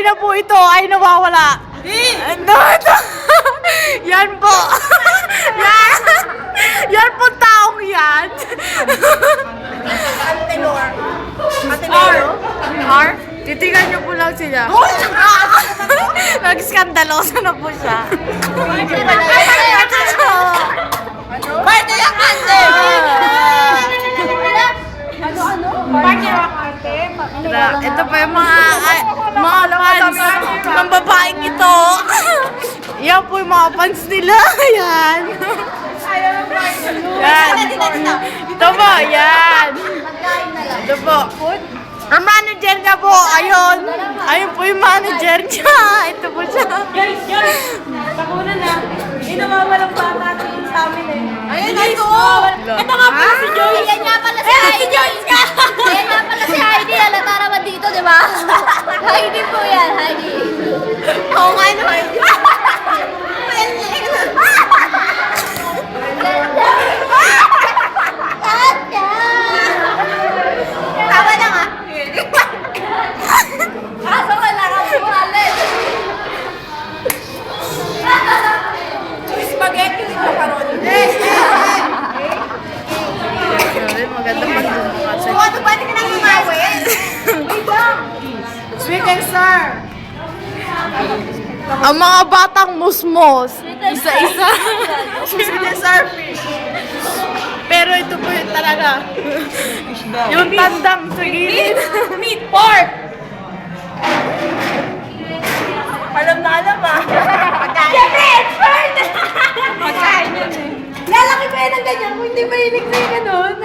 na po ito ay nawawala. Ito. Yan po. Yan. Yan po taong yan. R? Titingnan niyo po lang sila. Nag-skandaloso na po siya. Parte yung ate! Parte yung ate? Ito pa yung mga fans ng babaeng ito. Yan po yung mga fans nila. Yan. Yan. Ito po, yan. Ito po. Ang manager niya po, ayun. Ayun po yung manager niya. Ito po siya. Guys, takuna na. Inamawalang bata natin sa amin eh. Ayun, ito! Ito nga pala si Joyce! Yan nga pala si Heidi. Si Joyce ka! Yan nga pala si Heidi. Halata naman dito, di ba? Heidi po yan, Heidi. Oo nga naman. Tama na nga. Kaso wala ka po, Alex. Spaghetti with macaroni. Maganda pa doon. Kung ano, pwede ka nang umawin? Sweet and sour. Ang mga batang musmos. Isa-isa. Sweet and sour fish. Pero ito po yun talaga. Yung tandang sa gilid. Meat pork! Alam na alam ah. Siyempre, expert! Pagkain yun eh. Lalaki ko yan ng ganyan kung hindi mahilig na yung ganun.